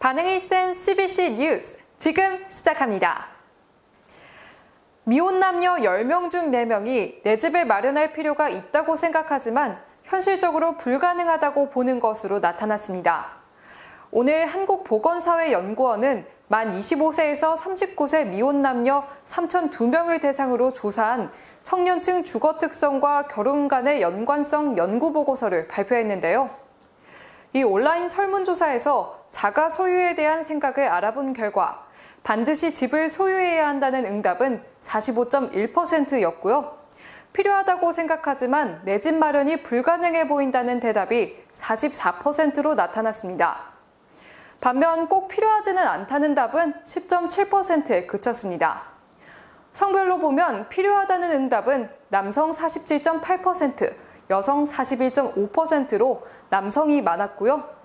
반응이 센 CBC 뉴스 지금 시작합니다. 미혼 남녀 10명 중 4명이 내 집을 마련할 필요가 있다고 생각하지만 현실적으로 불가능하다고 보는 것으로 나타났습니다. 오늘 한국보건사회연구원은 만 25세에서 39세 미혼 남녀 3,002명을 대상으로 조사한 청년층 주거 특성과 결혼 간의 연관성 연구보고서를 발표했는데요. 이 온라인 설문조사에서 자가 소유에 대한 생각을 알아본 결과 반드시 집을 소유해야 한다는 응답은 45.1%였고요. 필요하다고 생각하지만 내 집 마련이 불가능해 보인다는 대답이 44%로 나타났습니다. 반면 꼭 필요하지는 않다는 답은 10.7%에 그쳤습니다. 성별로 보면 필요하다는 응답은 남성 47.8%, 여성 41.5%로 남성이 많았고요.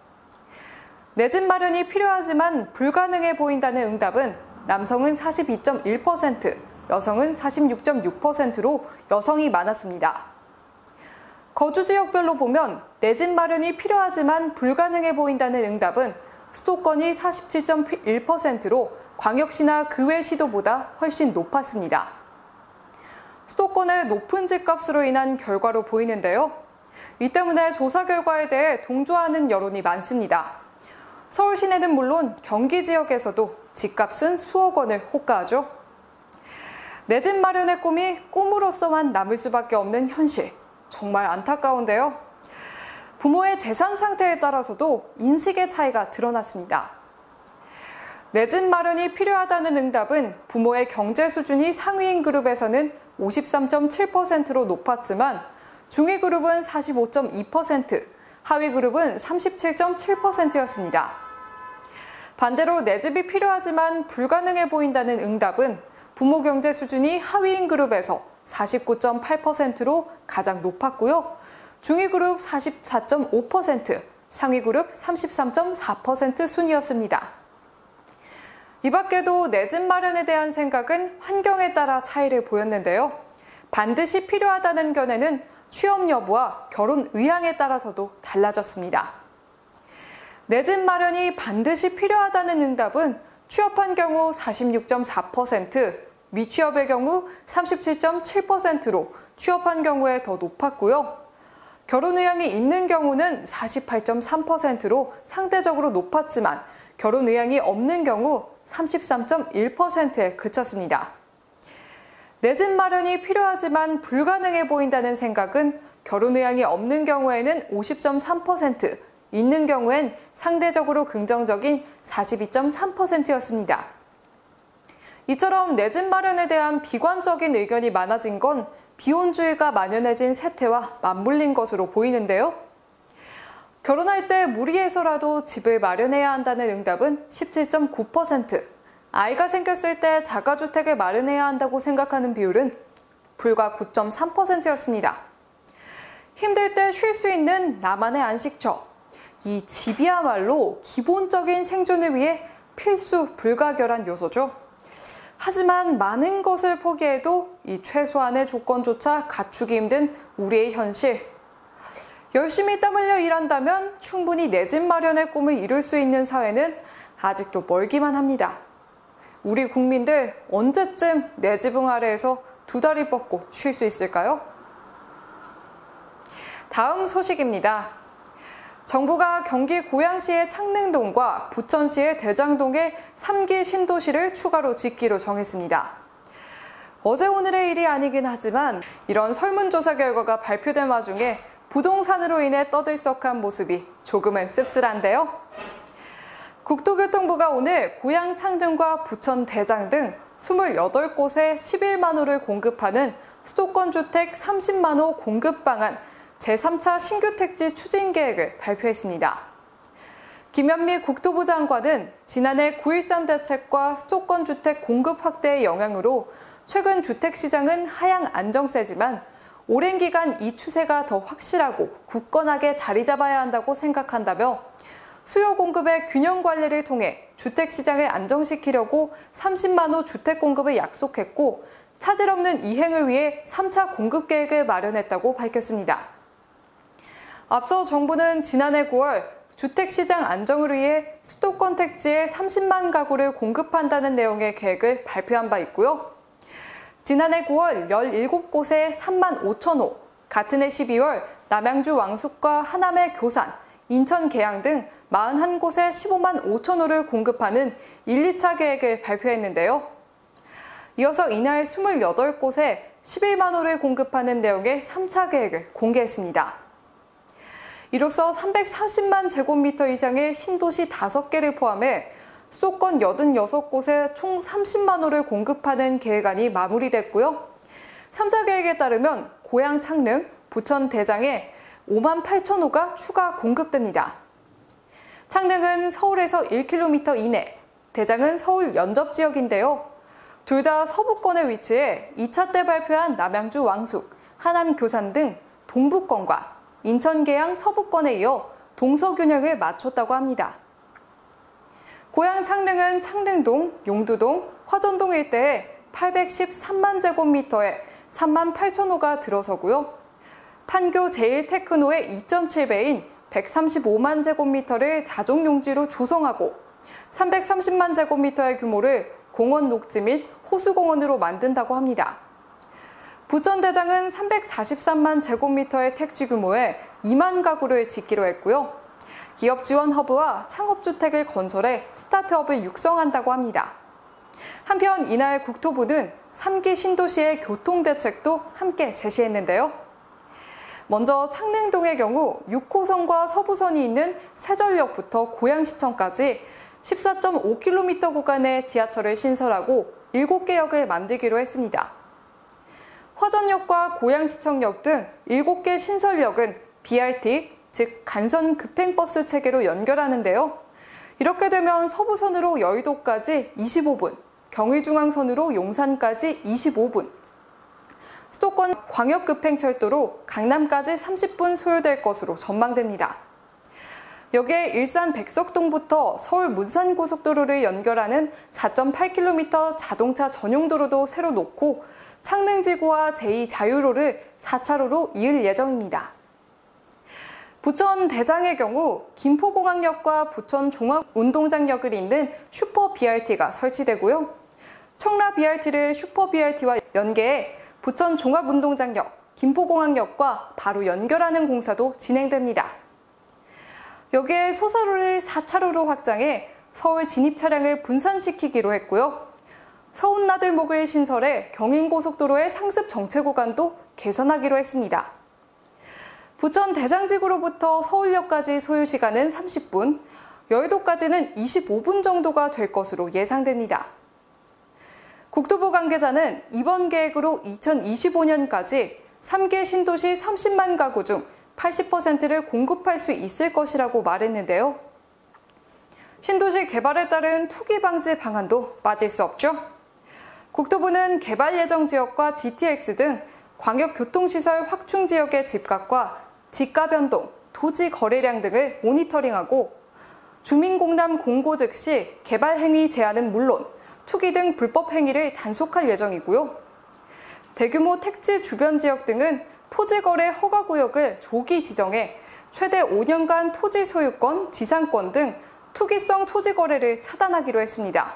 내 집 마련이 필요하지만 불가능해 보인다는 응답은 남성은 42.1%, 여성은 46.6%로 여성이 많았습니다. 거주 지역별로 보면 내 집 마련이 필요하지만 불가능해 보인다는 응답은 수도권이 47.1%로 광역시나 구외 시도보다 훨씬 높았습니다. 수도권의 높은 집값으로 인한 결과로 보이는데요. 이 때문에 조사 결과에 대해 동조하는 여론이 많습니다. 서울 시내는 물론 경기 지역에서도 집값은 수억 원을 호가하죠. 내 집 마련의 꿈이 꿈으로서만 남을 수밖에 없는 현실, 정말 안타까운데요. 부모의 재산 상태에 따라서도 인식의 차이가 드러났습니다. 내 집 마련이 필요하다는 응답은 부모의 경제 수준이 상위인 그룹에서는 53.7%로 높았지만 중위 그룹은 45.2%, 하위 그룹은 37.7%였습니다. 반대로 내 집이 필요하지만 불가능해 보인다는 응답은 부모 경제 수준이 하위인 그룹에서 49.8%로 가장 높았고요. 중위 그룹 44.5%, 상위 그룹 33.4% 순이었습니다. 이 밖에도 내 집 마련에 대한 생각은 환경에 따라 차이를 보였는데요. 반드시 필요하다는 견해는 취업 여부와 결혼 의향에 따라서도 달라졌습니다. 내 집 마련이 반드시 필요하다는 응답은 취업한 경우 46.4%, 미취업의 경우 37.7%로 취업한 경우에 더 높았고요. 결혼 의향이 있는 경우는 48.3%로 상대적으로 높았지만 결혼 의향이 없는 경우 33.1%에 그쳤습니다. 내 집 마련이 필요하지만 불가능해 보인다는 생각은 결혼 의향이 없는 경우에는 50.3%, 있는 경우엔 상대적으로 긍정적인 42.3%였습니다. 이처럼 내 집 마련에 대한 비관적인 의견이 많아진 건 비혼주의가 만연해진 세태와 맞물린 것으로 보이는데요. 결혼할 때 무리해서라도 집을 마련해야 한다는 응답은 17.9%, 아이가 생겼을 때 자가주택을 마련해야 한다고 생각하는 비율은 불과 9.3%였습니다. 힘들 때 쉴 수 있는 나만의 안식처. 이 집이야말로 기본적인 생존을 위해 필수 불가결한 요소죠. 하지만 많은 것을 포기해도 이 최소한의 조건조차 갖추기 힘든 우리의 현실. 열심히 땀 흘려 일한다면 충분히 내 집 마련의 꿈을 이룰 수 있는 사회는 아직도 멀기만 합니다. 우리 국민들 언제쯤 내 지붕 아래에서 두 다리 뻗고 쉴 수 있을까요? 다음 소식입니다. 정부가 경기 고양시의 창릉동과 부천시의 대장동에 3기 신도시를 추가로 짓기로 정했습니다. 어제 오늘의 일이 아니긴 하지만 이런 설문조사 결과가 발표된 와중에 부동산으로 인해 떠들썩한 모습이 조금은 씁쓸한데요. 국토교통부가 오늘 고양 창릉과 부천 대장 등 28곳에 11만 호를 공급하는 수도권 주택 30만 호 공급 방안 제3차 신규 택지 추진 계획을 발표했습니다. 김현미 국토부 장관은 지난해 9.13 대책과 수도권 주택 공급 확대의 영향으로 최근 주택 시장은 하향 안정세지만 오랜 기간 이 추세가 더 확실하고 굳건하게 자리 잡아야 한다고 생각한다며 수요 공급의 균형 관리를 통해 주택 시장을 안정시키려고 30만 호 주택 공급을 약속했고 차질 없는 이행을 위해 3차 공급 계획을 마련했다고 밝혔습니다. 앞서 정부는 지난해 9월 주택시장 안정을 위해 수도권 택지에 30만 가구를 공급한다는 내용의 계획을 발표한 바 있고요. 지난해 9월 17곳에 3만 5천 호, 같은 해 12월 남양주 왕숙과 하남의 교산, 인천 계양 등 41곳에 15만 5천 호를 공급하는 1, 2차 계획을 발표했는데요. 이어서 이날 28곳에 11만 호를 공급하는 내용의 3차 계획을 공개했습니다. 이로써 340만 제곱미터 이상의 신도시 5개를 포함해 수도권 86곳에 총 30만 호를 공급하는 계획안이 마무리됐고요. 3차 계획에 따르면 고양 창릉, 부천 대장에 5만 8천 호가 추가 공급됩니다. 창릉은 서울에서 1km 이내, 대장은 서울 연접 지역인데요. 둘 다 서부권에 위치해 2차 때 발표한 남양주 왕숙, 하남 교산 등 동부권과 인천 계양 서부권에 이어 동서균형을 맞췄다고 합니다. 고양 창릉은 창릉동, 용두동, 화전동 일대에 813만 제곱미터에 3만 8천 호가 들어서고요. 판교 제1테크노의 2.7배인 135만 제곱미터를 자족용지로 조성하고 330만 제곱미터의 규모를 공원 녹지 및 호수공원으로 만든다고 합니다. 부천 대장은 343만 제곱미터의 택지 규모에 2만 가구를 짓기로 했고요. 기업 지원 허브와 창업주택을 건설해 스타트업을 육성한다고 합니다. 한편 이날 국토부는 3기 신도시의 교통대책도 함께 제시했는데요. 먼저 창릉동의 경우 6호선과 서부선이 있는 세전역부터 고양시청까지 14.5km 구간의 지하철을 신설하고 7개 역을 만들기로 했습니다. 화전역과 고양시청역 등 7개 신설역은 BRT, 즉 간선 급행버스 체계로 연결하는데요. 이렇게 되면 서부선으로 여의도까지 25분, 경의중앙선으로 용산까지 25분, 수도권 광역급행철도로 강남까지 30분 소요될 것으로 전망됩니다. 여기에 일산 백석동부터 서울 문산고속도로를 연결하는 4.8km 자동차 전용도로도 새로 놓고 창릉지구와 제2자유로를 4차로로 이을 예정입니다. 부천 대장의 경우 김포공항역과 부천 종합운동장역을 잇는 슈퍼 BRT가 설치되고요. 청라 BRT를 슈퍼 BRT와 연계해 부천 종합운동장역, 김포공항역과 바로 연결하는 공사도 진행됩니다. 여기에 소사로를 4차로로 확장해 서울 진입 차량을 분산시키기로 했고요. 서운나들목을 신설해 경인고속도로의 상습 정체 구간도 개선하기로 했습니다. 부천 대장지구로부터 서울역까지 소요시간은 30분, 여의도까지는 25분 정도가 될 것으로 예상됩니다. 국토부 관계자는 이번 계획으로 2025년까지 3개 신도시 30만 가구 중 80%를 공급할 수 있을 것이라고 말했는데요. 신도시 개발에 따른 투기 방지 방안도 빠질 수 없죠. 국토부는 개발 예정 지역과 GTX 등 광역교통시설 확충 지역의 집값과 지가 변동, 토지 거래량 등을 모니터링하고 주민공람 공고 즉시 개발 행위 제한은 물론 투기 등 불법 행위를 단속할 예정이고요. 대규모 택지 주변 지역 등은 토지거래 허가구역을 조기 지정해 최대 5년간 토지 소유권, 지상권 등 투기성 토지거래를 차단하기로 했습니다.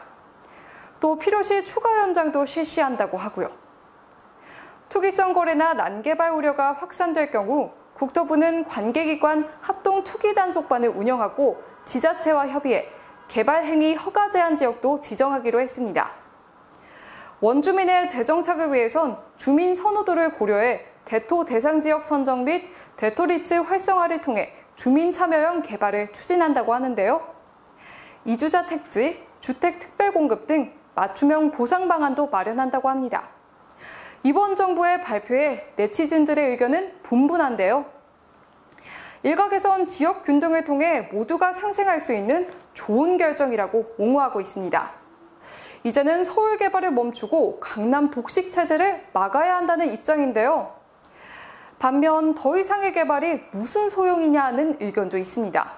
또 필요시 추가 연장도 실시한다고 하고요. 투기성 거래나 난개발 우려가 확산될 경우 국토부는 관계기관 합동 투기 단속반을 운영하고 지자체와 협의해 개발 행위 허가 제한 지역도 지정하기로 했습니다. 원주민의 재정착을 위해선 주민 선호도를 고려해 대토 대상 지역 선정 및 대토리츠 활성화를 통해 주민 참여형 개발을 추진한다고 하는데요. 이주자 택지, 주택 특별 공급 등 맞춤형 보상 방안도 마련한다고 합니다. 이번 정부의 발표에 네티즌들의 의견은 분분한데요. 일각에선 지역 균등을 통해 모두가 상생할 수 있는 좋은 결정이라고 옹호하고 있습니다. 이제는 서울 개발을 멈추고 강남 독식 체제를 막아야 한다는 입장인데요. 반면 더 이상의 개발이 무슨 소용이냐 하는 의견도 있습니다.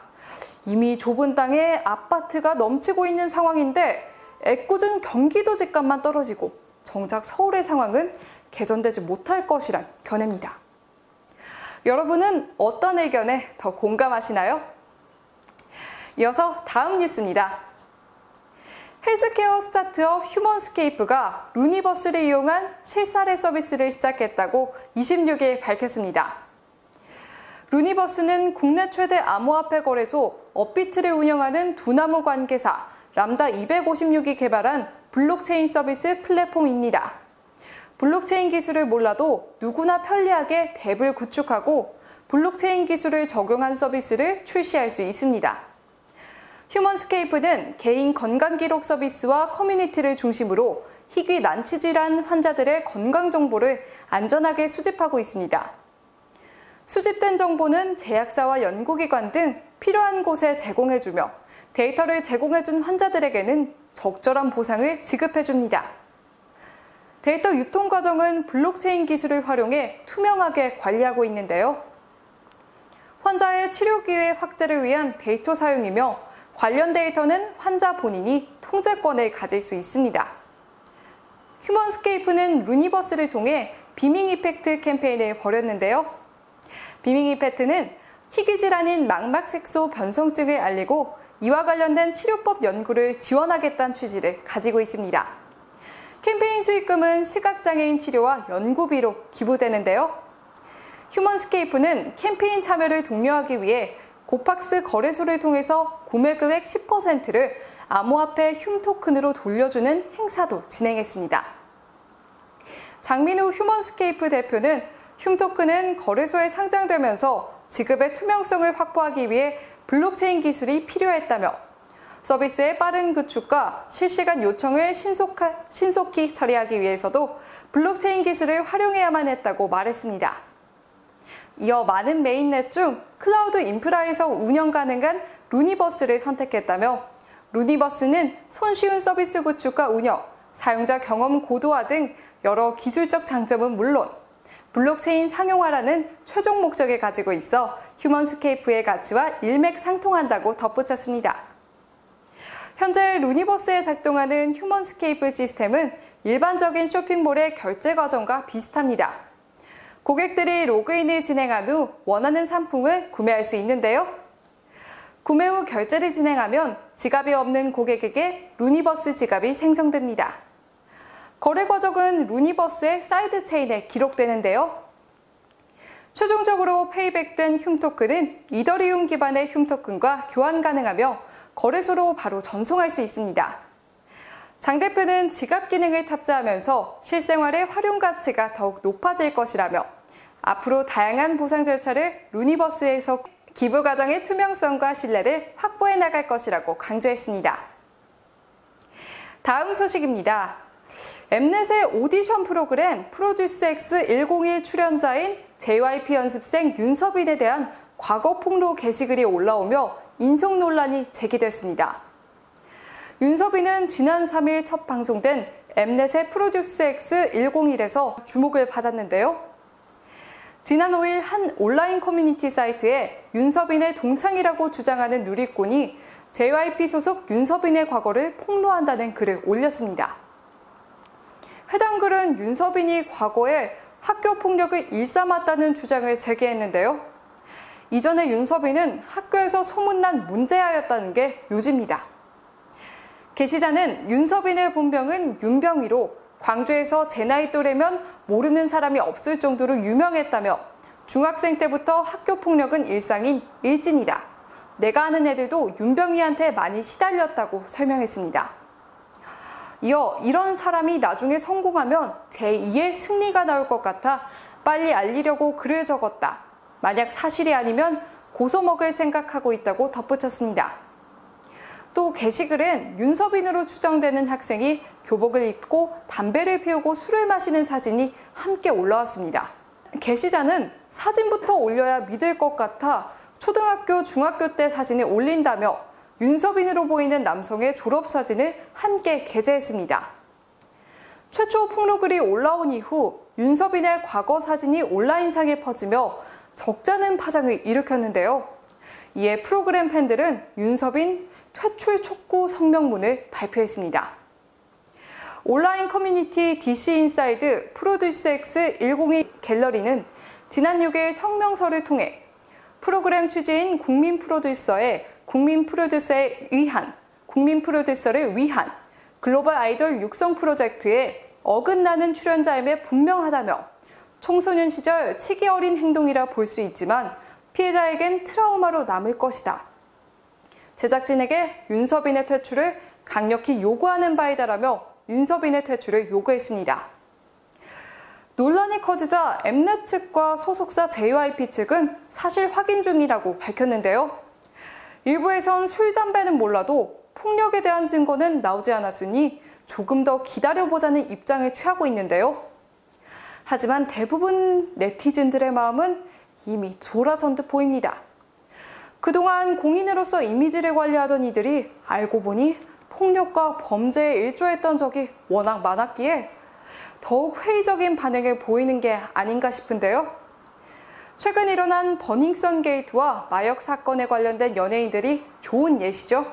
이미 좁은 땅에 아파트가 넘치고 있는 상황인데 애꿎은 경기도 집값만 떨어지고 정작 서울의 상황은 개선되지 못할 것이란 견해입니다. 여러분은 어떤 의견에 더 공감하시나요? 이어서 다음 뉴스입니다. 헬스케어 스타트업 휴먼스케이프가 루니버스를 이용한 실사례 서비스를 시작했다고 26일 밝혔습니다. 루니버스는 국내 최대 암호화폐 거래소 업비트를 운영하는 두나무 관계사 람다 256이 개발한 블록체인 서비스 플랫폼입니다. 블록체인 기술을 몰라도 누구나 편리하게 덱을 구축하고 블록체인 기술을 적용한 서비스를 출시할 수 있습니다. 휴먼스케이프는 개인 건강기록 서비스와 커뮤니티를 중심으로 희귀 난치질환 환자들의 건강 정보를 안전하게 수집하고 있습니다. 수집된 정보는 제약사와 연구기관 등 필요한 곳에 제공해주며 데이터를 제공해준 환자들에게는 적절한 보상을 지급해줍니다. 데이터 유통 과정은 블록체인 기술을 활용해 투명하게 관리하고 있는데요. 환자의 치료 기회 확대를 위한 데이터 사용이며 관련 데이터는 환자 본인이 통제권을 가질 수 있습니다. 휴먼스케이프는 루니버스를 통해 비밍 이펙트 캠페인을 벌였는데요. 비밍 이펙트는 희귀 질환인 망막색소 변성증을 알리고 이와 관련된 치료법 연구를 지원하겠다는 취지를 가지고 있습니다. 캠페인 수익금은 시각장애인 치료와 연구비로 기부되는데요. 휴먼스케이프는 캠페인 참여를 독려하기 위해 고팍스 거래소를 통해서 구매 금액 10%를 암호화폐 흉토큰으로 돌려주는 행사도 진행했습니다. 장민우 휴먼스케이프 대표는 흉토큰은 거래소에 상장되면서 지급의 투명성을 확보하기 위해 블록체인 기술이 필요했다며 서비스의 빠른 구축과 실시간 요청을 신속히 처리하기 위해서도 블록체인 기술을 활용해야만 했다고 말했습니다. 이어 많은 메인넷 중 클라우드 인프라에서 운영 가능한 루니버스를 선택했다며 루니버스는 손쉬운 서비스 구축과 운영, 사용자 경험 고도화 등 여러 기술적 장점은 물론 블록체인 상용화라는 최종 목적을 가지고 있어 휴먼스케이프의 가치와 일맥상통한다고 덧붙였습니다. 현재 루니버스에 작동하는 휴먼스케이프 시스템은 일반적인 쇼핑몰의 결제 과정과 비슷합니다. 고객들이 로그인을 진행한 후 원하는 상품을 구매할 수 있는데요. 구매 후 결제를 진행하면 지갑이 없는 고객에게 루니버스 지갑이 생성됩니다. 거래 과정은 루니버스의 사이드 체인에 기록되는데요. 최종적으로 페이백된 흉토큰은 이더리움 기반의 흉토큰과 교환 가능하며 거래소로 바로 전송할 수 있습니다. 장 대표는 지갑 기능을 탑재하면서 실생활의 활용 가치가 더욱 높아질 것이라며 앞으로 다양한 보상 절차를 루니버스에서 기부 과정의 투명성과 신뢰를 확보해 나갈 것이라고 강조했습니다. 다음 소식입니다. 엠넷의 오디션 프로그램 프로듀스X 101 출연자인 JYP 연습생 윤서빈에 대한 과거 폭로 게시글이 올라오며 인성 논란이 제기됐습니다. 윤서빈은 지난 3일 첫 방송된 엠넷의 프로듀스X 101에서 주목을 받았는데요. 지난 5일 한 온라인 커뮤니티 사이트에 윤서빈의 동창이라고 주장하는 누리꾼이 JYP 소속 윤서빈의 과거를 폭로한다는 글을 올렸습니다. 해당 글은 윤서빈이 과거에 학교 폭력을 일삼았다는 주장을 제기했는데요. 이전에 윤서빈은 학교에서 소문난 문제아였다는 게 요지입니다. 게시자는 윤서빈의 본명은 윤병희로 광주에서 제 나이 또래면 모르는 사람이 없을 정도로 유명했다며 중학생 때부터 학교 폭력은 일상인 일진이다. 내가 아는 애들도 윤병희한테 많이 시달렸다고 설명했습니다. 이어 이런 사람이 나중에 성공하면 제2의 승리가 나올 것 같아 빨리 알리려고 글을 적었다. 만약 사실이 아니면 고소 먹을 생각하고 있다고 덧붙였습니다. 또 게시글엔 윤서빈으로 추정되는 학생이 교복을 입고 담배를 피우고 술을 마시는 사진이 함께 올라왔습니다. 게시자는 사진부터 올려야 믿을 것 같아 초등학교, 중학교 때 사진을 올린다며 윤서빈으로 보이는 남성의 졸업사진을 함께 게재했습니다. 최초 폭로글이 올라온 이후 윤서빈의 과거 사진이 온라인상에 퍼지며 적잖은 파장을 일으켰는데요. 이에 프로그램 팬들은 윤서빈 퇴출 촉구 성명문을 발표했습니다. 온라인 커뮤니티 DC인사이드 프로듀스X 101 갤러리는 지난 6일 성명서를 통해 프로그램 취재인 국민 프로듀서의 국민 프로듀서를 위한 글로벌 아이돌 육성 프로젝트에 어긋나는 출연자임에 분명하다며 청소년 시절 치기 어린 행동이라 볼 수 있지만 피해자에겐 트라우마로 남을 것이다. 제작진에게 윤서빈의 퇴출을 강력히 요구하는 바이다라며 윤서빈의 퇴출을 요구했습니다. 논란이 커지자 엠넷 측과 소속사 JYP 측은 사실 확인 중이라고 밝혔는데요. 일부에선 술, 담배는 몰라도 폭력에 대한 증거는 나오지 않았으니 조금 더 기다려보자는 입장을 취하고 있는데요. 하지만 대부분 네티즌들의 마음은 이미 돌아선 듯 보입니다. 그동안 공인으로서 이미지를 관리하던 이들이 알고 보니 폭력과 범죄에 일조했던 적이 워낙 많았기에 더욱 회의적인 반응을 보이는 게 아닌가 싶은데요. 최근 일어난 버닝썬 게이트와 마약 사건에 관련된 연예인들이 좋은 예시죠.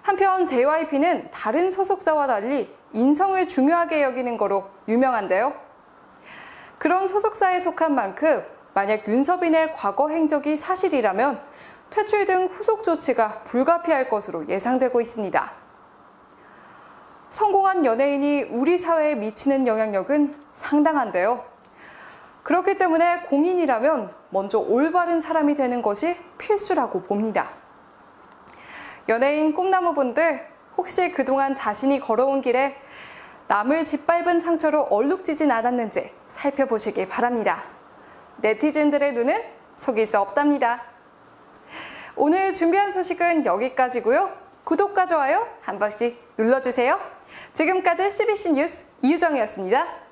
한편 JYP는 다른 소속사와 달리 인성을 중요하게 여기는 거로 유명한데요. 그런 소속사에 속한 만큼 만약 윤서빈의 과거 행적이 사실이라면 퇴출 등 후속 조치가 불가피할 것으로 예상되고 있습니다. 성공한 연예인이 우리 사회에 미치는 영향력은 상당한데요. 그렇기 때문에 공인이라면 먼저 올바른 사람이 되는 것이 필수라고 봅니다. 연예인 꿈나무분들, 혹시 그동안 자신이 걸어온 길에 남을 짓밟은 상처로 얼룩지진 않았는지 살펴보시기 바랍니다. 네티즌들의 눈은 속일 수 없답니다. 오늘 준비한 소식은 여기까지고요. 구독과 좋아요 한 번씩 눌러주세요. 지금까지 CBC 뉴스 이유정이었습니다.